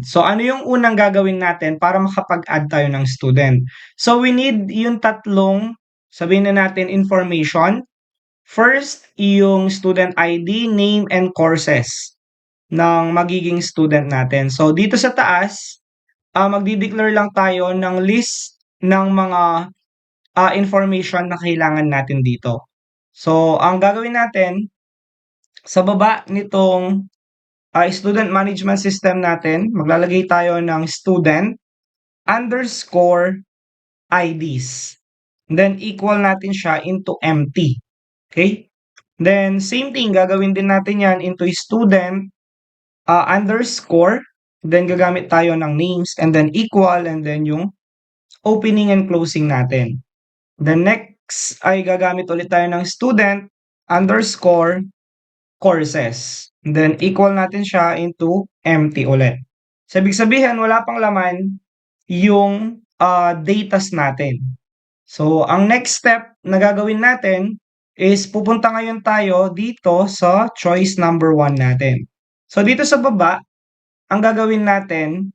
So, ano yung unang gagawin natin para makapag-add tayo ng student? So, we need yung tatlong, sabihin na natin, information. First, yung student ID, name, and courses ng magiging student natin. So, dito sa taas, magdi-declare lang tayo ng list ng mga information na kailangan natin dito. So, ang gagawin natin, sa baba nitong student management system natin, maglalagay tayo ng student underscore IDs. Then, equal natin siya into empty. Okay? Then, same thing, gagawin din natin yan into student underscore. Then, gagamit tayo ng names and then equal and then yung opening and closing natin. The next ay gagamit ulit tayo ng student underscore courses. Then, equal natin siya into empty ulit. So, ibig sabihin, wala pang laman yung datas natin. So, ang next step na gagawin natin is pupunta ngayon tayo dito sa choice number 1 natin. So, dito sa baba, ang gagawin natin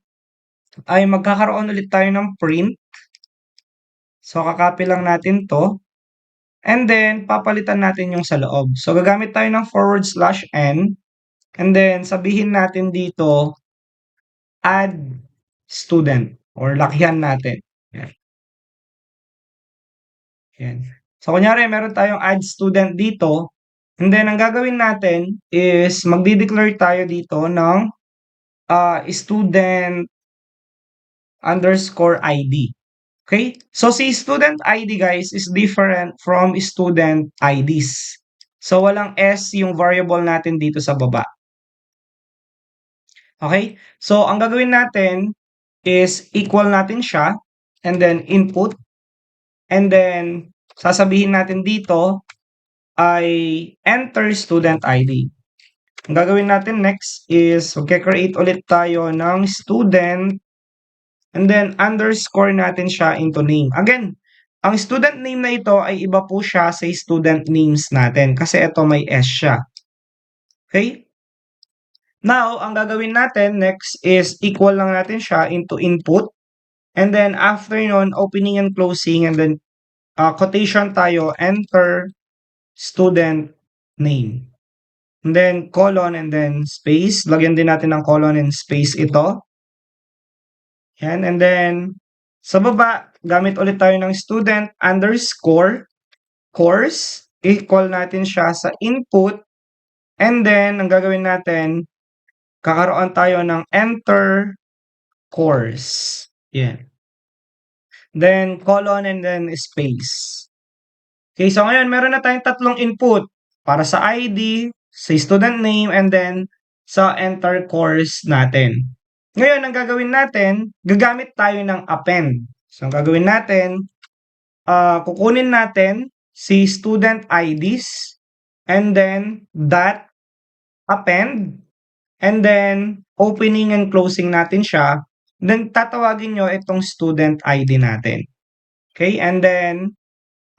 ay magkakaroon ulit tayo ng print. So, kakopy lang natin to. And then, papalitan natin yung sa loob. So, gagamit tayo ng /n. And then, sabihin natin dito, add student. Or lakihan natin. Yan. Yan. So, kunyari, meron tayong add student dito. And then, ang gagawin natin is magdi-declare tayo dito ng student underscore ID. Okay? So, si student ID, guys, is different from student IDs. So, walang S yung variable natin dito sa baba. Okay? So, ang gagawin natin is equal natin siya and then input and then sasabihin natin dito ay enter student ID. Ang gagawin natin next is magke-create ulit tayo ng student and then underscore natin siya into name. Again, ang student name na ito ay iba po siya sa student names natin kasi ito may S siya. Okay? Now, ang gagawin natin next is equal lang natin siya into input. And then after nun, opening and closing and then quotation tayo, enter student name. And then colon and then space. Lagyan din natin ng colon and space ito. Yan. And then sa baba, gamit ulit tayo ng student underscore course. Equal natin siya sa input. And then, ang gagawin natin, kakaroon tayo ng enter course. Yan. Then, colon and then space. Okay, so ngayon, meron na tayong tatlong input para sa ID, sa student name, and then sa enter course natin. Ngayon, ang gagawin natin, gagamit tayo ng append. So, ang gagawin natin, kukunin natin si student IDs, and then dot append, and then opening and closing natin siya. Then, tatawagin nyo itong student ID natin. Okay, and then,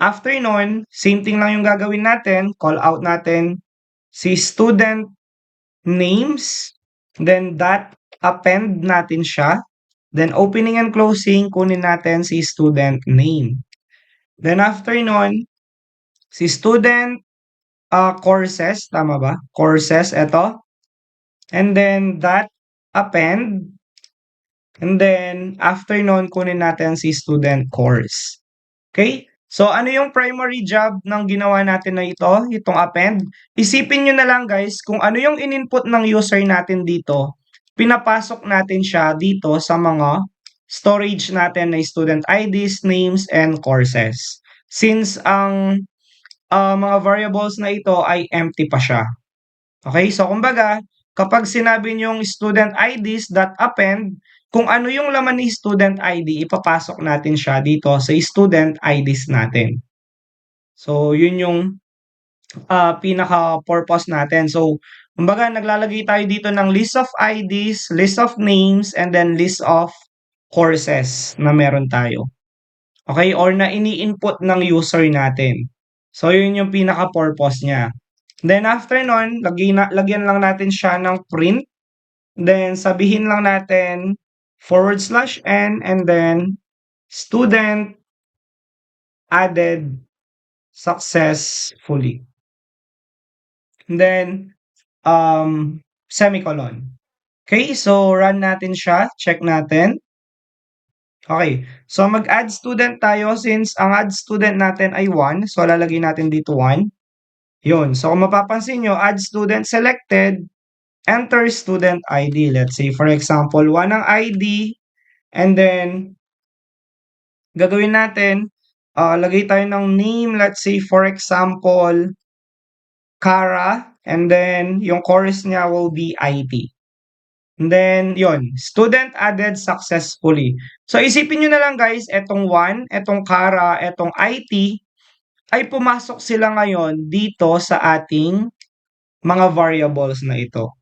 after nun, same thing lang yung gagawin natin. Call out natin si student names. Then, dot append natin siya. Then, opening and closing, kunin natin si student name. Then, after nun, si student courses, tama ba? Courses, eto. And then, dot append. And then, after nun, kunin natin si student course. Okay? So, ano yung primary job ng ginawa natin na ito, itong append? Isipin nyo na lang guys, kung ano yung in-input ng user natin dito, pinapasok natin siya dito sa mga storage natin na student IDs, names, and courses. Since ang mga variables na ito ay empty pa siya. Okay? So, kumbaga, kapag sinabi nyong student IDs.append, kung ano yung laman ni student ID, ipapasok natin siya dito sa student IDs natin. So, yun yung pinaka-purpose natin. So, kumbaga, naglalagay tayo dito ng list of IDs, list of names, and then list of courses na meron tayo. Okay? Or na ini-input ng user natin. So, yun yung pinaka-purpose niya. Then, after nun, lagyan lang natin siya ng print. Then sabihin lang natin /n and then student added successfully. And then semicolon. Okay, so run natin siya, check natin. Okay, so mag-add student tayo since ang add student natin ay 1, so lalagay natin dito 1. Yun, so kung mapapansin nyo, add student selected, enter student ID. Let's say for example, 1 ang ID, and then gagawin natin, lagay tayo ng name, let's say for example, Kara, and then yung chorus niya will be ID. And then, yon, student added successfully. So, isipin nyo na lang guys, etong 1, etong Kara, etong IT, ay pumasok sila ngayon dito sa ating mga variables na ito.